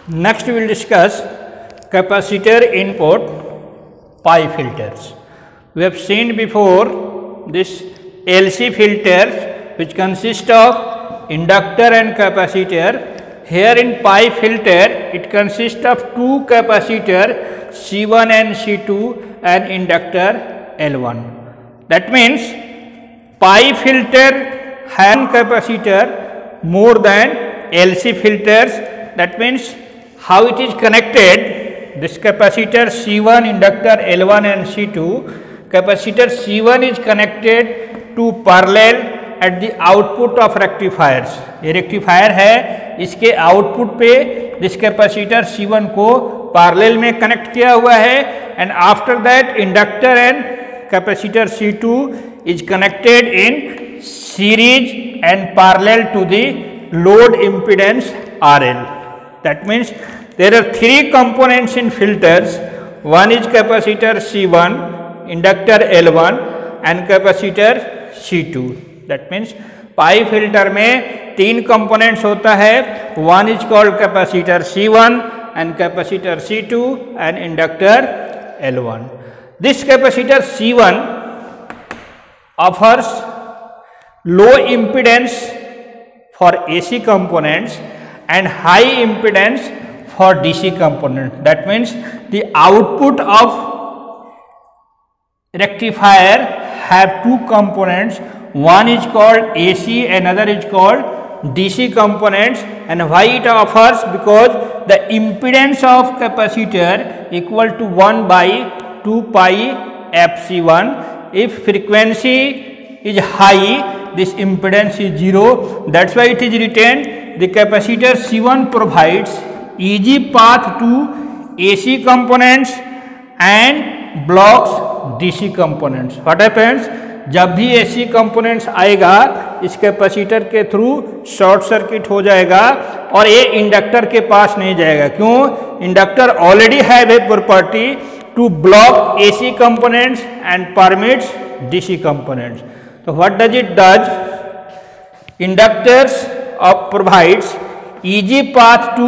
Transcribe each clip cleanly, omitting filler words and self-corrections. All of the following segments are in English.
Next we will discuss capacitor input pi filters. We have seen before this LC filters which consist of inductor and capacitor. Here in pi filter it consists of two capacitor C1 and C2 and inductor L1. That means pi filter has capacitor more than LC filters. That means how it is connected, this capacitor C1, inductor L1 and C2, capacitor C1 is connected to parallel at the output of rectifiers. ये rectifier है, इसके output पे this capacitor C1 को parallel में connect किया हुआ है and after that inductor and capacitor C2 is connected in series and parallel to the load impedance RL. That means there are three components in filters. One is capacitor C1, inductor L1 and capacitor C2. That means pi filter में तीन components होता है. One is called capacitor C1 and capacitor C2 and inductor L1. This capacitor C1 offers low impedance for AC components and high impedance for DC components. That means the output of rectifier have two components. One is called AC, another is called DC components. And why it offers? Because the impedance of capacitor equal to 1 by 2 pi FC1. If frequency is high, this impedance is 0. That's why it is written the capacitor C1 provides easy path to AC components and blocks DC components. What happens? जब भी AC components आएगा इस capacitor के through short circuit हो जाएगा और ये inductor के पास नहीं जाएगा. क्यों? Inductor already have a property to block AC components and permits DC components. So what does it does? Inductors provides easy path to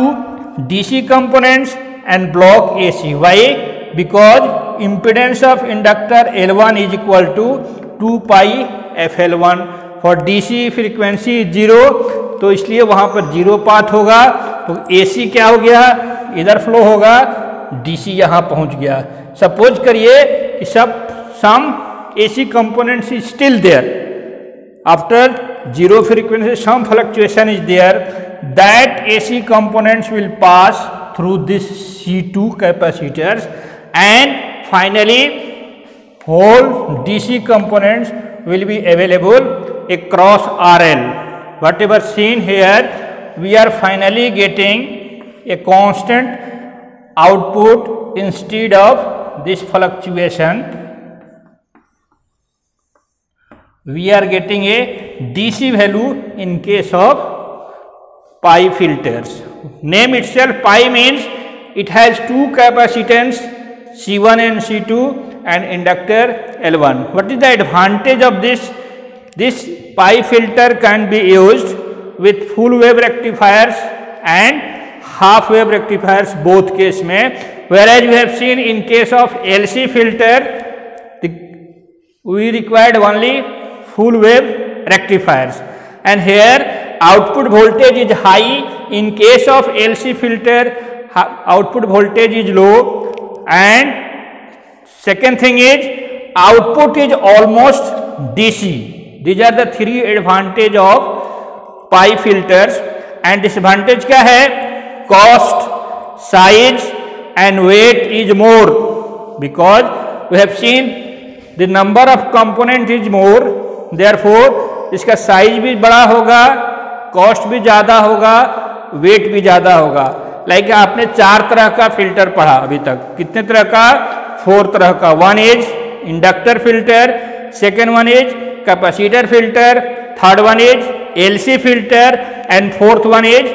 DC components and block AC. Why? Because impedance of inductor L1 is equal to 2 pi FL1. For DC frequency is 0, तो इसलिए वहाँ पर 0 path होगा. तो AC क्या हो गया? इधर फ्लो होगा, DC यहाँ पहुँच गया. सपोज करिए कि some AC components is still there. After 0 frequency some fluctuation is there. That AC components will pass through this C2 capacitors and finally whole DC components will be available across RL. Whatever seen here, we are finally getting a constant output instead of this fluctuation. We are getting a DC value in case of pi filters. Name itself pi means it has two capacitance C1 and C2 and inductor L1. What is the advantage of this? This pi filter can be used with full wave rectifiers and half wave rectifiers both case में. Whereas we have seen in case of LC filter we required only full wave rectifiers, and here output voltage is high. In case of LC filter output voltage is low, and second thing is output is almost DC. These are the three advantage of pi filters. And disadvantage क्या है? Cost, size and weight is more, because we have seen the number of component is more. Therefore इसका size भी बड़ा होगा, cost भी ज़्यादा होगा, wait भी ज़्यादा होगा. लाइक आपने 4 तरह का फिल्टर पढ़ा अभी तक. कितने तरह का? 4 तरह का. One is inductor filter, second one is capacitor filter, third one is LC filter and fourth one is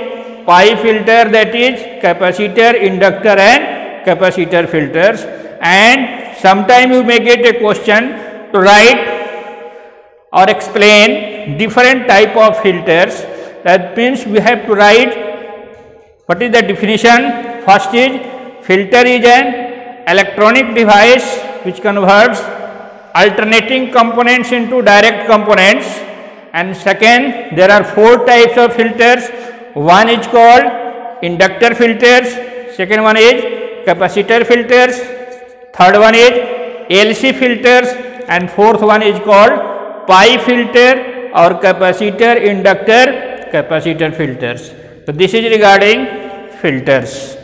pi filter, that is capacitor, inductor and capacitor filters. And sometime you may get a question to write or explain different type of filters. That means we have to write What is the definition? First is filter is an electronic device which converts alternating components into direct components. And second, there are 4 types of filters. One is called inductor filters, second one is capacitor filters, third one is LC filters, and fourth one is called pi filter or capacitor inductor capacitor filters. So this is regarding filters.